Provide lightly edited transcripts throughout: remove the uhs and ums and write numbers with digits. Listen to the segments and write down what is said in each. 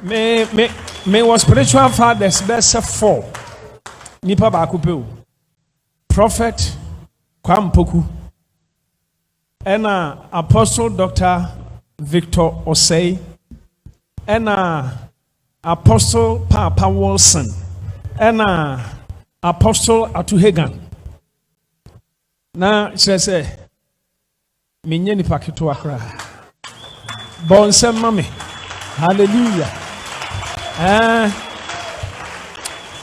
Me was spiritual fathers best 4. Nipa bakupe. Prophet Kwampoku. Ena Apostle Dr. Victor Osei. Ena Apostle Papa Wilson. Ena Apostle Atuhegan. Na say minye nipa keto akra. Bonsem mame. Hallelujah.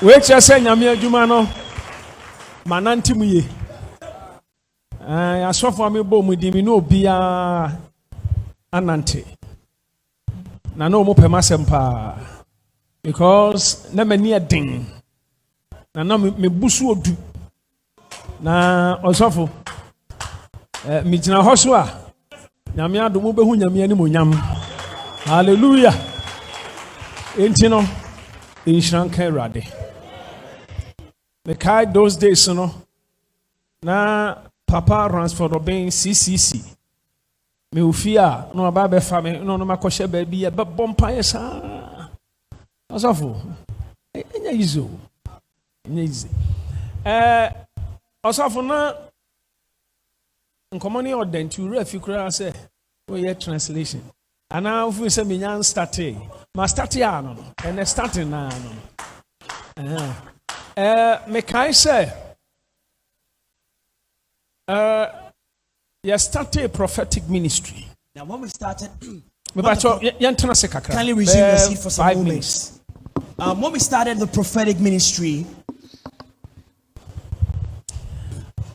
We say nyame adwuma no manantim ye. Asofo me bo mu di mi no bia anante. Na no mo pema sempa because na mani adin. Na me busu odu. Na osofo mi gina hoso a nyame adomo behu nyame ani monyam. Hallelujah. Enti no inshran kan rade. Me kai those days no na Papa Ransford obeying CCC. Me ufia no aba be fa me no makoshe ba bi e be bompa yesa. Osofo enya yizo. Enya yize. Osofo na nkomani ordain to refi kura say we hear translation. Ana fu say me nyan start. Ma start ya no. And starting na no. Me kai say you started a prophetic ministry. Now when we started kindly resume your seat for some moments. When we started the prophetic ministry,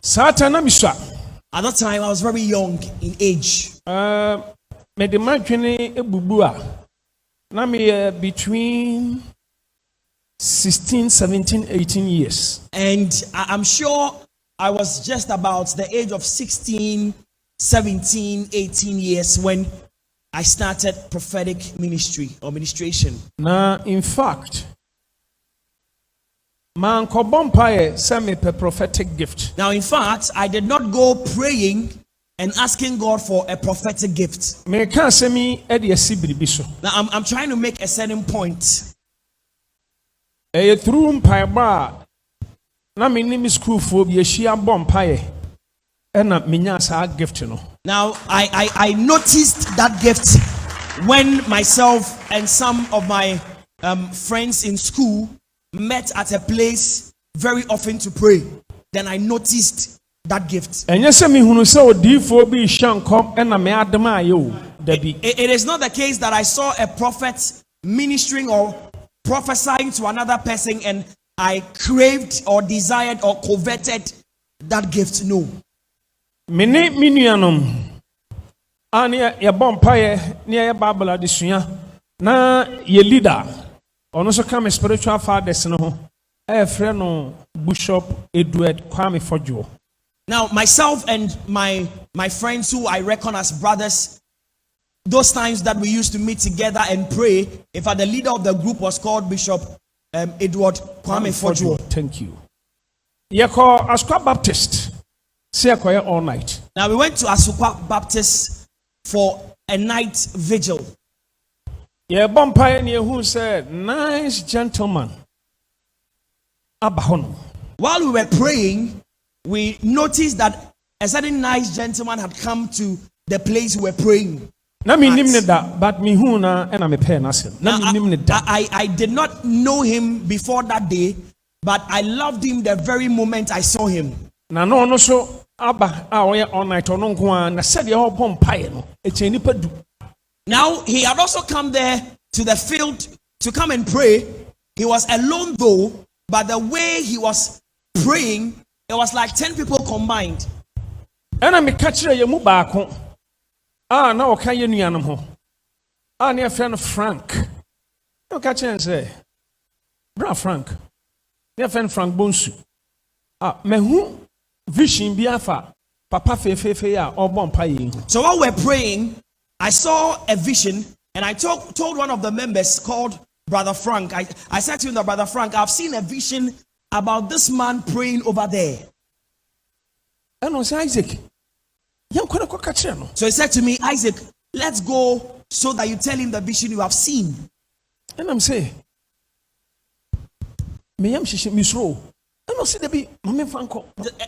at that time I was very young in age. Between 16, 17, 18 years. And I'm sure I was just about the age of 16, 17, 18 years when I started prophetic ministry or ministration. Now, in fact, man kobompaye send me a prophetic gift. Now, in fact, I did not go praying and asking God for a prophetic gift. Me can't say me Now, I'm trying to make a certain point. Through mpaiba na me name school for be shia bompaye na minya sa gift no. Now I noticed that gift when myself and some of my friends in school met at a place very often to pray. Then I noticed that gift. And yes, me hunu say odifo bi hyankom na me adema ayo dabi. It is not the case that I saw a prophet ministering or prophesying to another person and I craved or desired or coveted that gift. No. Mene minuanom ani ye bompaye ne ye Bible adesua na ye leader ono so come spiritual fathers no ho e frɛ no Bishop Edward Kwame Fojo. Now myself and my friends who I reckon as brothers, those times that we used to meet together and pray, in fact the leader of the group was called Bishop Edward Kwame Fojo. Thank you. Yeko Asukwa Baptist say all night. Now we went to Asukwa Baptist for a night vigil. Yeah, bompaye ne who said nice gentleman abahono. While we were praying, we noticed that a certain nice gentleman had come to the place we were praying. Na mi nimne da, but mi hu na ena me pe na sem. Na mi nimne da. I did not know him before that day, but I loved him the very moment I saw him. Na no no so aba a oye all night ono nko an na said ye ho bompaye no e che nipa du. Now he had also come there to the field to come and pray. He was alone though, but the way he was praying, it was like 10 people combined. Ena me ka kire ye mu baako. Na o kan ye nuanom ho. Ne friend Frank. No ka chen say. Bra Frank. Ne friend Frank Bonsu. Mehu vision bi afa papa fefefe ya obompa ye. So while we're praying, I saw a vision and I told one of the members called Brother Frank. I said to him that, Brother Frank, I've seen a vision about this man praying over there. And I said, Isaac. So he said to me, Isaac, let's go so that you tell him the vision you have seen. And I'm saying, me am shishi misro. And I said, "Debi, mama fanko."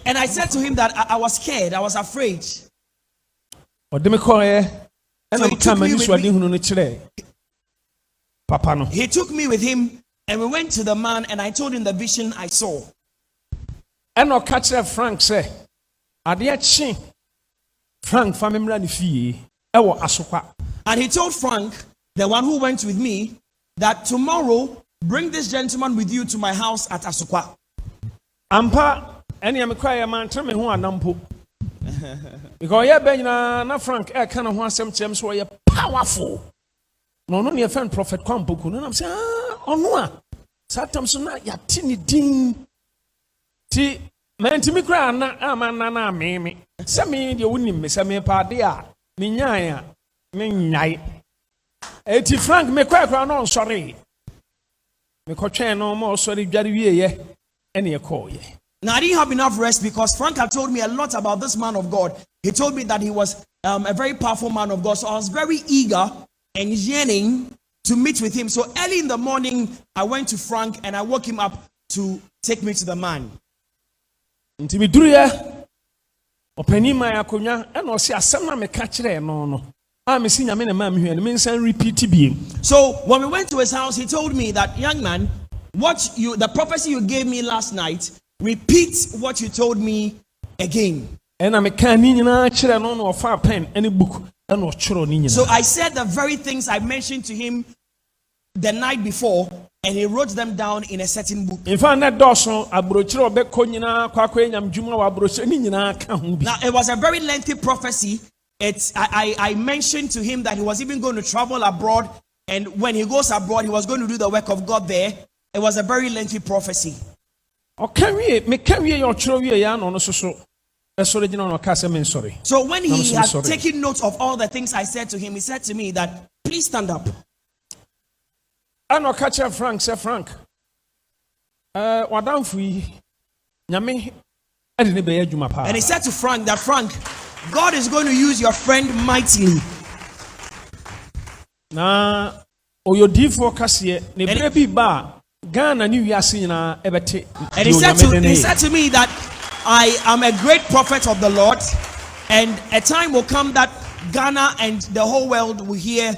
And I said to him that I was scared, I was afraid. Or dem call and So I'm he took coming me to with hunu no chile. Papa no. He took me with him and we went to the man and I told him the vision I saw. And I'll catch Frank say, "Adia chi Frank famimra ni fie. Ewo asokwa." And he told Frank, the one who went with me, that tomorrow bring this gentleman with you to my house at Asukwa. Ampa any amekwa man tell me ho anampo. Because yeah ben na Frank kind of ho asem chem so ye powerful. No ne friend Prophet Kwampoku no am say ono a satam so na ya tini din ti mentimi kra na amana na me se me de wonim me se me pa de a me nyan a me nyai eti Frank me kwa no sorry me kotwen no mo sorry dware wie ye ene e call ye. Now I didn't have enough rest because Frank had told me a lot about this man of God. He told me that he was a very powerful man of God. So I was very eager and yearning to meet with him. So early in the morning, I went to Frank and I woke him up to take me to the man. Nti mi duru ye opani ma yakonya e no se asem na me ka kire no a me si nyame na ma me hwe no me nsan repeat bi. So when we went to his house, he told me that, young man, the prophecy you gave me last night, repeat what you told me again. And I can ni nyina kire no no fa pen any book and no chiro ni nyina. So I said the very things I mentioned to him the night before, and he wrote them down in a certain book. In fact, that doso abrochiro obekọ nyina kwakọ enyam dwuma wa abrochiro ni nyina ka ho bi. Now it was a very lengthy prophecy. I mentioned to him that he was even going to travel abroad, and when he goes abroad, he was going to do the work of God there. It was a very lengthy prophecy. Okay, me can we your chiro we ya no no so. Sorry, no case me sorry. So when he had taken note of all the things I said to him, he said to me that, please stand up. And I'll catch Frank, say Frank. Wadam free. Nyame I didn't be you pa. And he said to Frank that, Frank, God is going to use your friend mightily. Na oyodifo kase ne brebi ba Ghana ni wiase na ebete. And he said to me that I am a great prophet of the Lord, and a time will come that Ghana and the whole world will hear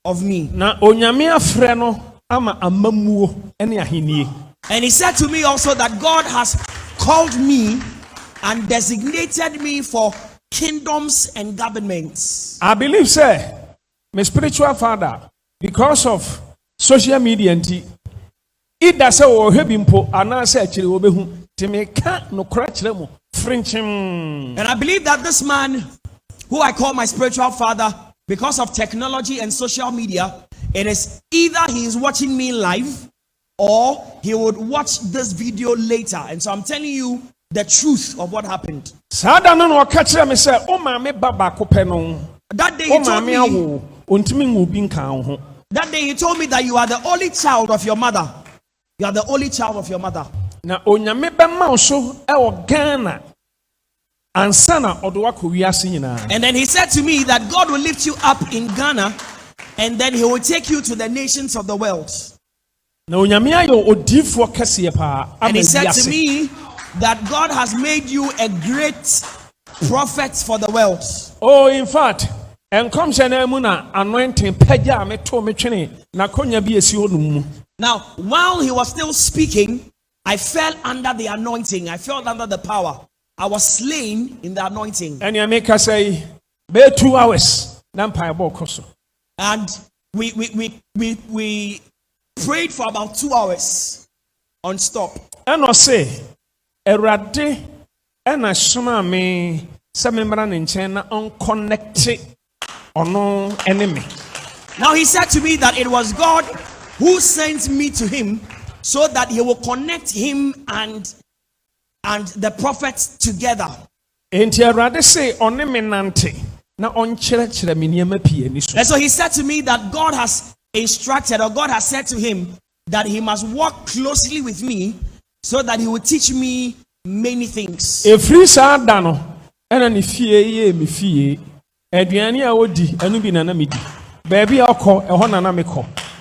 of me. Na onyame afre no ama amamuo ene ahenie. And he said to me also that God has called me and designated me for kingdoms and governments. I believe, sir, my spiritual father, because of social media, it does so hebimpo anase achire obehu timeka no krachire mo frinchim. And I believe that this man, who I call my spiritual father, because of technology and social media, it is either he is watching me live or he would watch this video later. And so I'm telling you the truth of what happened. That day he told me that you are the only child of your mother. You are the only child of your mother. Na onyame bema so e Ghana ansana odowako wiase nyina. And then he said to me that God will lift you up in Ghana and then he will take you to the nations of the world. Na onyame ayo odifo kese pa. And he said to me that God has made you a great prophet for the world. Oh, in fact, and come na anointing peja me to me twene na konya bi esi honum. Now, while he was still speaking, I fell under the anointing. I fell under the power. I was slain in the anointing. And you make us say, be 2 hours. And we prayed for about 2 hours on stop. And I say, Erade, and I suma me, some membran in China unconnected or no enemy. Now he said to me that it was God who sent me to him so that he will connect him and the prophets together. And so he said to me that God has instructed, or God has said to him that he must walk closely with me so that he will teach me many things.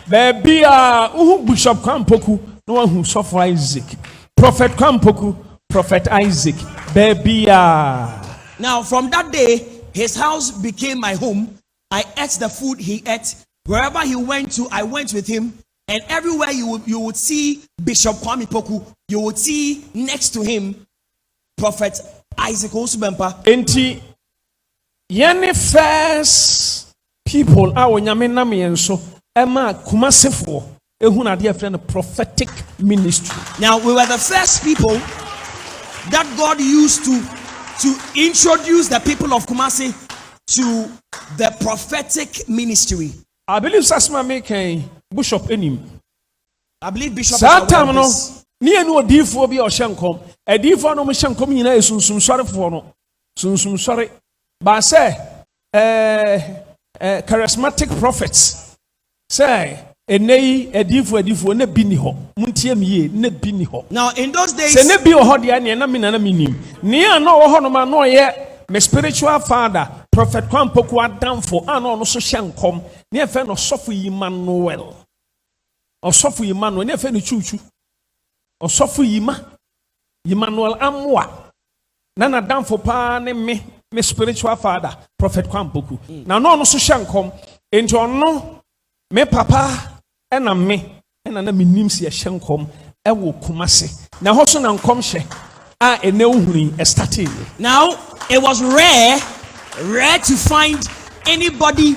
Baby, Bishop Kwampoku, no one who suffer Isaac. Prophet Kwampoku, Prophet Isaac. Baby. Now, from that day, his house became my home. I ate the food he ate. Wherever he went to, I went with him. And everywhere you would see Bishop Kwame Poku, you would see next to him Prophet Owusu Bempah. Enti, yene first people our nyame nam yenso ema kumasefo ehuna de friend prophetic ministry. Now we were the first people that God used to introduce the people of Kumasi to the prophetic ministry. I believe Sasma making Bishop Enim. I believe Bishop Satam no ni enu odifo bi o hyenkom edifo no mo hyenkom nyina esunsum sore fo no sunsum sore ba say charismatic prophets say enei edifo na bi ni ho muntie miye na bi ni ho. Now in those days say na bi o ho de na mi na minim ni an no ho no ma no ye my spiritual father Prophet Kwampoku Adamfo an no so hyenkom ni efe no sofo Emmanuel Osofo Emmanuel ne efe no chuchu Osofo Emmanuel Amwa na Adamfo pa ne me spiritual father Prophet Kwampoku na no so hyenkom enti ono me papa ena me ena na menim se hyenkom ewo Kumase na ho so na nkom hye a ene ohuri starting. Now it was rare to find anybody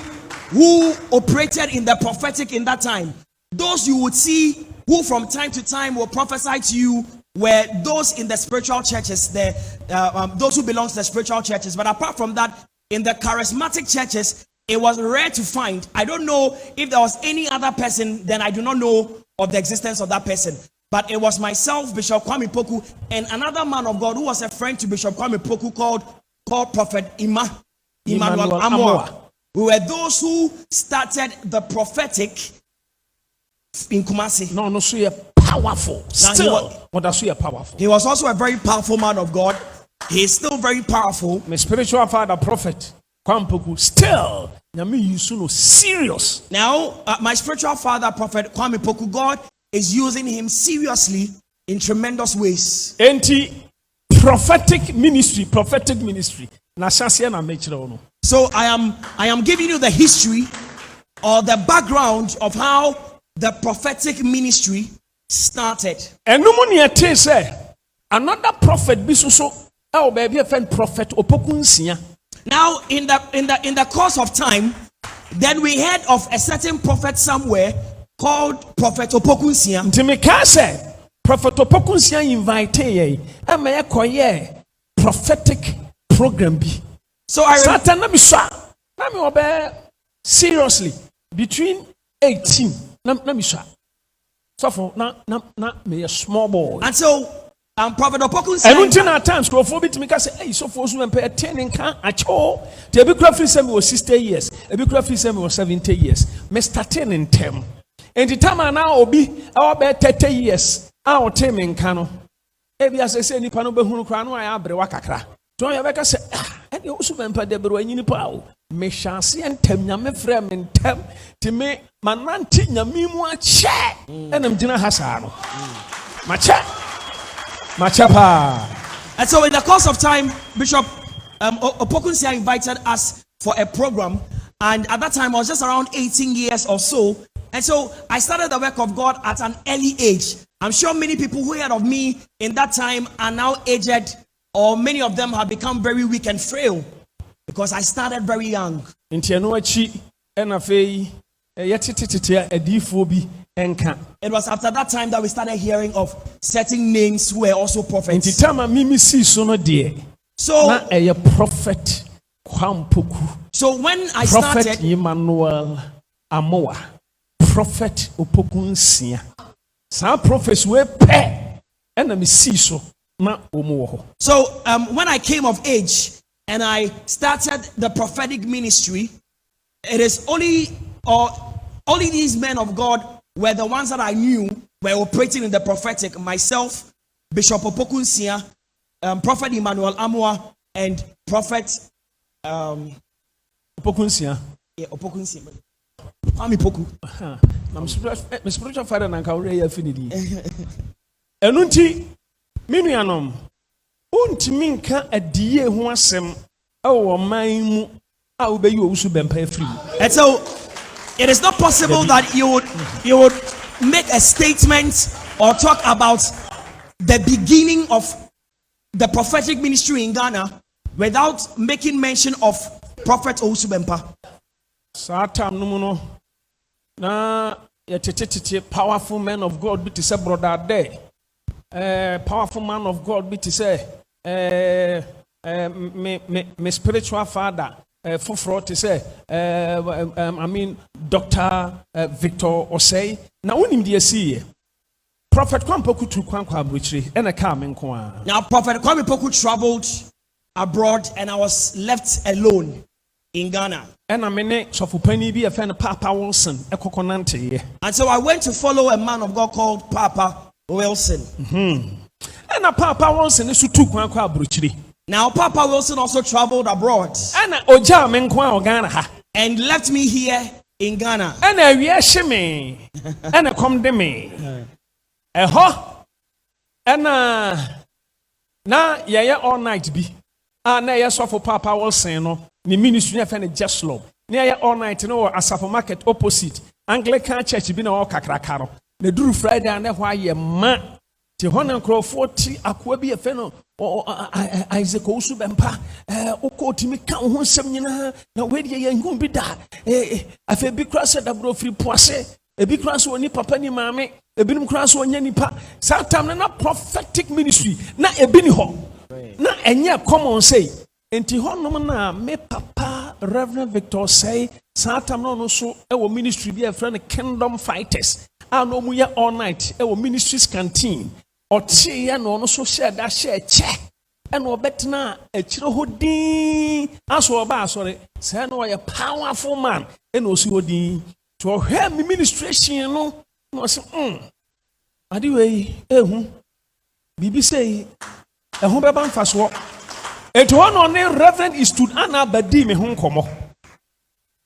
who operated in the prophetic in that time. Those you would see who from time to time will prophesy to you were those in the spiritual churches, those who belong to the spiritual churches. But apart from that, in the charismatic churches, it was rare to find. I don't know if there was any other person, then I do not know of the existence of that person. But it was myself, Bishop Kwame Poku, and another man of God who was a friend to Bishop Kwame Poku called Prophet Emmanuel Amwa. We were those who started the prophetic in Kumasi. No, so you're powerful. Still, powerful. He was also a very powerful man of God. He is still very powerful. My spiritual father, Prophet Kwampoku, still, serious. Now, my spiritual father, Prophet Kwame Poku, God is using him seriously in tremendous ways. Prophetic ministry. So I am giving you the history or the background of how the prophetic ministry started. And another prophet be so baby a friend Prophet Opokunsia. Now in the course of time, then we heard of a certain prophet somewhere called Prophet Opokunsia. Ntimeka say Prophet Opokunsia invited ye prophetic program be. So I Satan na me seriously between 18 na me so for na me a small boy. And so Prophet Opokunsia and until at times crofobit me say hey so for Owusu Bempah attending kan acho the be crafty say me was 60 years e be crafty say me was 70 years me starting in term and the time now obi our be 30 years our term in kano e bi as say nipa no be hunu kra no aya abre wakakra to ya be ka say and Owusu Bempah de bro anyi nipa o me chance entem nyame frɛ me ntem ti me mananti nyame mu ache enam gina hasa no Machapa. And so in the course of time, Bishop Opokunsia invited us for a program, and at that time I was just around 18 years or so, and so I started the work of God at an early age. I'm sure many people who heard of me in that time are now aged, or many of them have become very weak and frail because I started very young. It was after that time that we started hearing of certain names who were also prophets. So a prophet Kwampoku. So when I Prophet started, Emmanuel Amoa, Prophet Opokunsia. Some prophets were pay and me see so na omo. So when I came of age and I started the prophetic ministry, it is only these men of God were the ones that I knew were operating in the prophetic. Myself, Bishop Opokunsia, Prophet Emmanuel Amwa, and Prophet Opokunsia. Yeah, Opokunsia. Kwame Poku. I'm spiritual father and career affinity. Enunti, minuanom, untiminka a dear who was some, oh, my, I will be you Owusu Bempah free. And so, it is not possible that you would make a statement or talk about the beginning of the prophetic ministry in Ghana without making mention of Prophet Owusu Bempah. Satam no na yetete powerful man of God be to say brother there. Powerful man of God be to say me spiritual father for to say I mean Dr. Victor Osei. Na wonim de see Prophet Kwame Poku tu kwankwa abrochire and a car men kwa. Now Prophet Kwame Poku traveled abroad and I was left alone in Ghana. And I mean so for penny be a fan of Papa Wilson a coconante. And so I went to follow a man of God called Papa Wilson. And a Papa Wilson is to kwankwa abrochire. Now Papa Wilson also traveled abroad. And oja men kwa Ghana and left me here in Ghana. And I wish me and I come to me. And na yeah all night be. Na yeah so for Papa Wilson no. Ni ministry na fene just love. Na yeah all night no Asafo market opposite. Anglican church bi na o kakraka no. Na duru Friday na hwa ye ma. Ti hono nkrofo ti akwa bi e fe no Isaac Owusu Bempah oko timi ka ho nsem nyina na we de ye hu bi da afa bi kra se da bro free poase e bi kra so oni papa ni maame e bi nim kra so onya nipa satam na prophetic ministry na e bi ni ho na enye common say enti honom na me papa Reverend Victor say satam no so e wo ministry bi e friend Kingdom Fighters no mu ye all night e wo ministries canteen Otie ya no so share that share check and obetna a chiro hodin aso oba asore say no a powerful man and osi hodin to help administration no no say ade we ehu bibi say ehu beba mfaso eto no ne reverend is stood anabadi me ho nkomo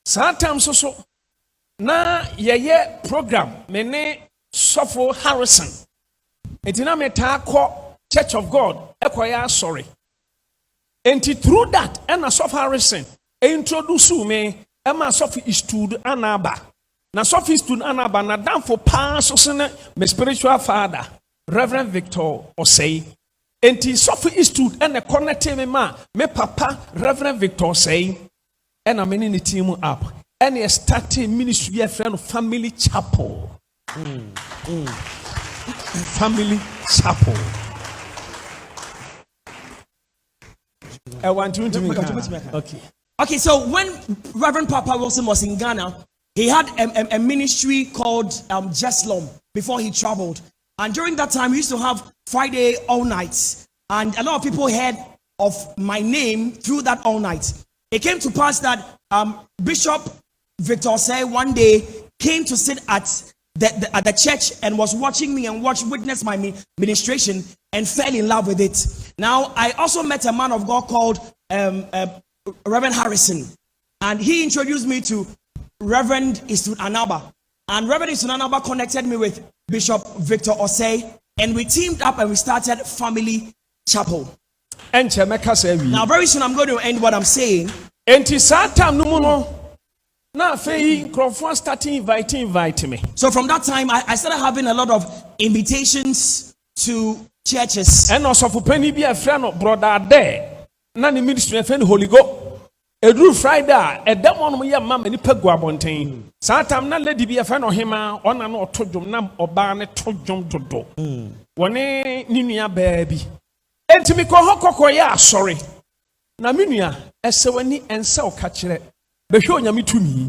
sometimes so na yeye program me ne Sofo Harrison Etina meta ko Church of God ekoya sorry. Enti through that and Sofo Harrison introduce me Emma Sophie stood anaba. Na Sophie stood anaba na dan for pass so me spiritual father Reverend Victor Osei. Enti Sophie stood and connect me papa Reverend Victor Osei and I'm in the team up. And he started ministry a friend of Family Chapel. Family Chapel. I want you to Okay, so when Reverend Papa Wilson was in Ghana, he had a ministry called Jeslom before he traveled. And during that time, we used to have Friday all nights. And a lot of people heard of my name through that all night. It came to pass that Bishop Victor Say one day came to sit at the church and was watching me and witnessed my ministration and fell in love with it. Now, I also met a man of God called Reverend Harrison, and he introduced me to Reverend Istun Anaba. And Reverend Istun Anaba connected me with Bishop Victor Osei, and we teamed up and we started Family Chapel. Now, very soon I'm going to end what I'm saying. Now, Crawford starting invite me. So from that time, I started having a lot of invitations to churches. And also for penny be a friend of brother there. None ministry friend Holy Go. A drew Friday, a demon we are mamma ni pegua bontain. Satam na lady be a friend of him on an or tojum nam or barnet tojum to do. One ninia baby. And to me call her sorry. Na minia, as so any and so catch it. Be show me to me.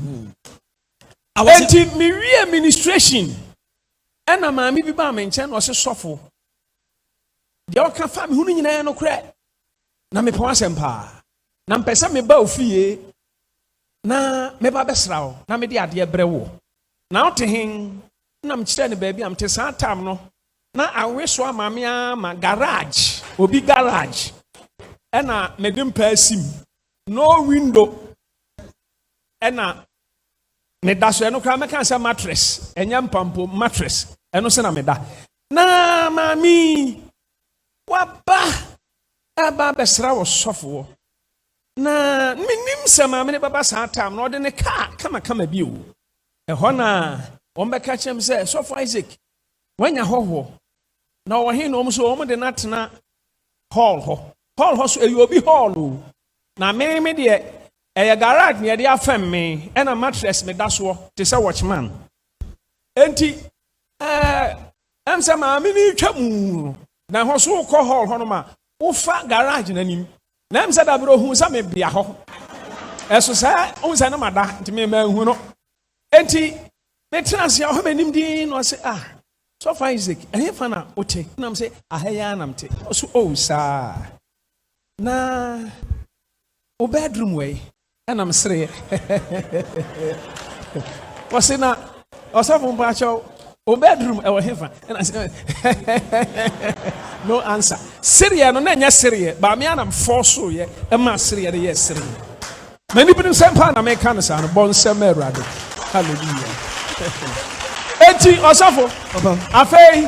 I was in me administration. And a mammy be mention was a soffle. The old family who need no credit. Na me pass empa. Na mpesa me ba ofie. Na me ba besrao. Na me di ade brewo. Na ote hin. Na me kire ne baby am te san tam no. Na aweso amame ama garage. Obi garage. Ena me dim pa sim. No window. Ena me da so eno kra me kan say mattress enya mpampo mattress eno se na me da na mami waba aba besra wo sofo na minim se mami ne baba sa tam na ode ne ka kama bi o ho na on be ka chem say sofo Isaac wanya hoho na wo he no mo so o mo de natena hall so e obi hall o na me de e garage ne de afem me e na mattress me da so te say watchman enti am say mami ni twamu na ho so ko hall ho no ma wo fa garage na nim na am say da bro hu say me bia ho eso say o say na mada enti me ma hu no enti me trans ya ho manim din no say so far Isaac eh fa na ote na am say ahaya na mte so o sa na o bedroom way and I'm sre was na osafo mpa cho o bedroom e wo hefa and I say no answer Syria no na nya Syria ba me anam force ye e ma Syria de yes Syria many people say pa na me kan sa no bon sem erade hallelujah enti osafo afei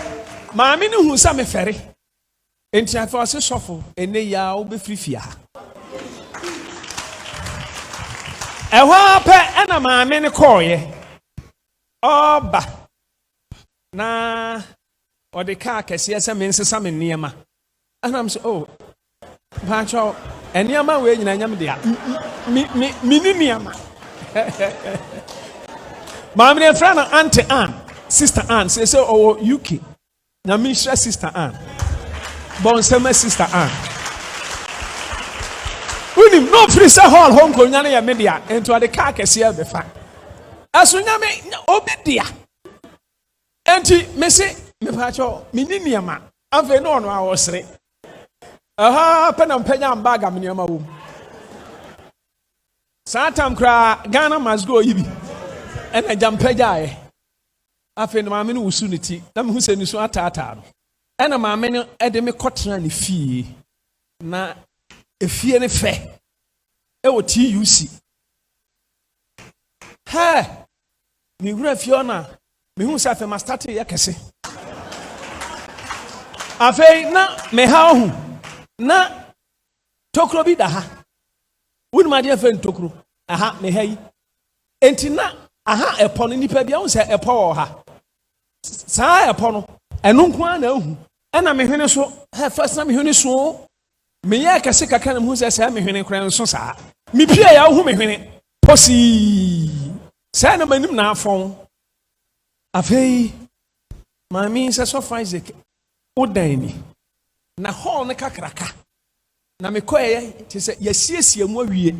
ma me ni hu sa me fere enti afei osofo ene ya wo be frifia ehwa pe ena ma me ne koye oba na ode ka kese se me nsesa me niema anam so oh ba cho eniema we nyina nyam dia mi ni niema ma me friend Auntie Ann Sister Ann say oh UK na me share Sister Ann bon say Sister Ann unim no free say hall home ko nyane ya media ento ade ka kese ya be fa aso nyame obidia enti me se me pa cho me ni niema afa no no awosre aha pena mpenya mbaga me niema wo satam kra Ghana must go yibi ena jampega e afa no maame no usuniti na me hu se ni so atata no ena maame no ede me kotena ne fie na efie ne fe e wo TUC ha mi wura fiona me hu sa fe ma start ya kese afei na me ha hu na tokro bi da ha wonu ma de fe tokro aha me ha yi enti na aha epo no nipa bia hu se epo wo ha saa epo no eno nko na hu ena me hwene so ha first na me hwene so me ya kase kaka na mu se sa me hwene kran so saa me pie ya hu me hwene posi sa na manim na afon afei mami se so Isaac odani na hall ne kakraka na me koye te se yasiesie mu awie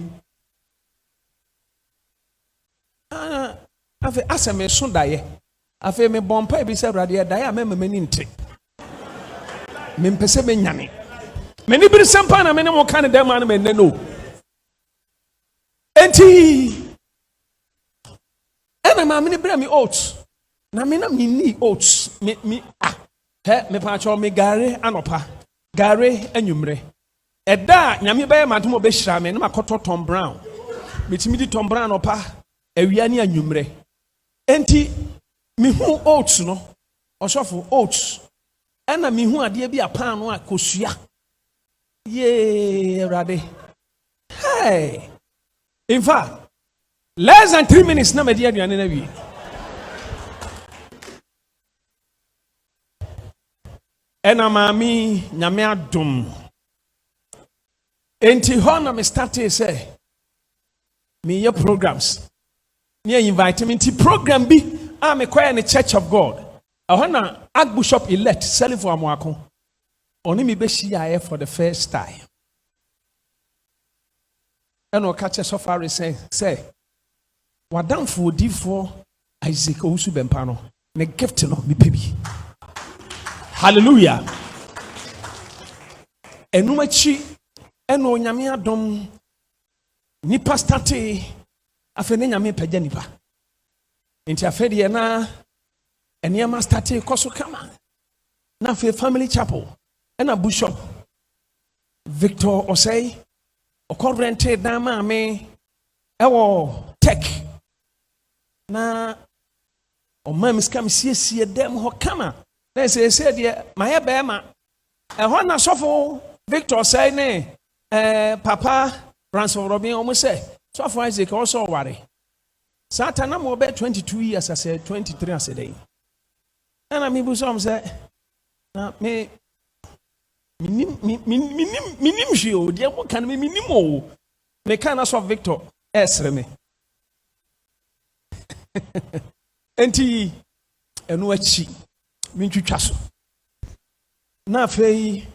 afei aseme so daye afei me bompa bi se brade daye a mema mani nte me mpese be nyane many bi sempa na me ne mo kan dem an me ne no enti ena ma me ne bra me oats na me na me ni oats me me pa cho me gare anopa gare anwumre eda nyame be madom obehira me na makoto Tom Brown metimi di Tom Brown opa awia ne anwumre enti me hu oats no osofo oats ena me hu ade bi apa no akosua yeah ready hey in fact less than 3 minutes na me dia aduane na wi ena mami nyame adom enti ho na me start say me your programs me invite me to program bi am kwaya ne Church of God ho na Archbishop elect Selifo Amoako oni me be shia for the first time and o catch so far say wadam for D4 Isaac Owusu Bempah no ne gift no me pebi hallelujah enumachi eno nyame adom nipa starte afene nyame pagya nipa enti afede na eniama starte koso kama na fe family chapel ena bishop Victor Osei okọ rented na ma me ewo tech na ɔma me sika me siesie dem ho kama na ɛsɛ deɛ mayɛ bɛɛma ɛhɔ na sɔfo Victor say ne papa Ransom Robin ɔmo sɛ sɔfo Isaac also ware Satan na mo be 22 years as 23 as a day and me bu some say na me minim hweo de mo kan me minim o me kan na sɔfo Victor ɛsere me enti enu achi mintwitwa so na afei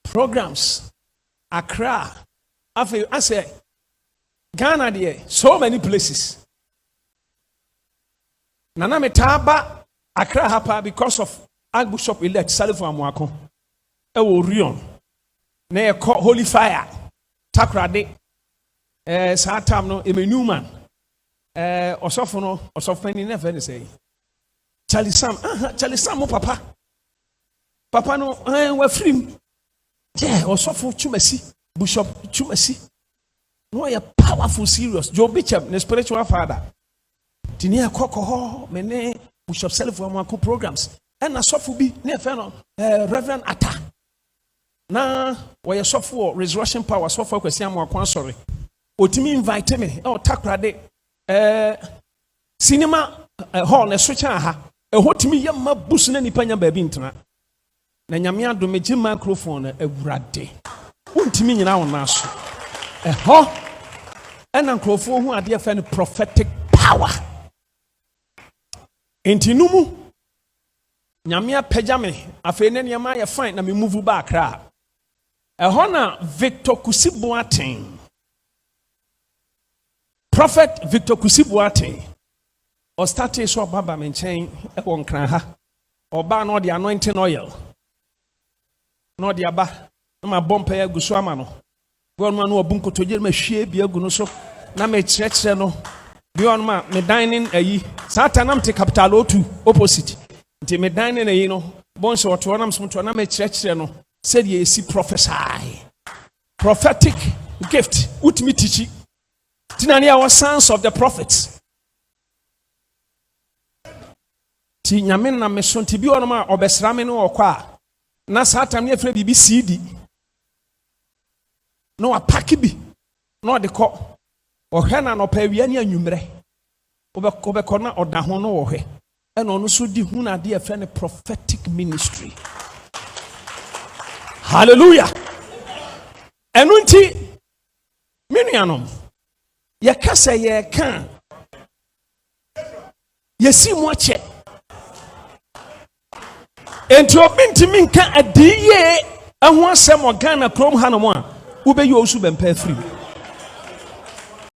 programs Accra afei ase Ghana there so many places nana metaba Accra hapa because of Archbishop elect Salifo Amuako e Orion na e Holy Fire Takrade Satam no Newman osofo no osofo ni na fe ni say Charlie Sam mo papa no wa frim yeah osofo Chumasi Bishop Chumasi no ya powerful serious Joe Bishop the spiritual father tini akoko me ne Bishop Salifo Amuako programs and asofo bi na fe no Reverend Atta na we sofo resurrection power sofo Kwesi Amuako asori otimi invite me Takrade cinema hall na switch aha ehotimi yamma bus na nipa nya baabi ntena na nyame ado meji microphone awurade wontimi nyina wona so eho ena nkrofo hu ade fa no prophetic power entinumu nyame apagya me afei ne niam aye fine na me move back ra eho na Victor Kusiboaten Prophet Victor Kusiboaten or started so baba menchen e won kran ha oba no the anointing oil no the aba na ma bompa ya guso ama no gon no obun kotoje ma hwie bia gu no so na me kyerɛkyerɛ no bi on ma me dining ayi satanam te capital O2 opposite nti me dining ayi no bon so to nam so to na me kyerɛkyerɛ no said ye see prophesy prophetic gift utimi tichi tinani our sons of the prophets ti nyame na me so ti bi ono ma obesra me no okwa na satam ne afre bibi CD no apaki bi no de ko ohwe na no pa wia ne anwumre obekɔ na oda ho no ohwe ɛna ono so di hu na de afre ne prophetic ministry hallelujah enunti menuanom ye kasa ye kan yesi mo ache enti obintimi nka adiye aho asem Ghana krom ha no mo a ube Owusu Bempah free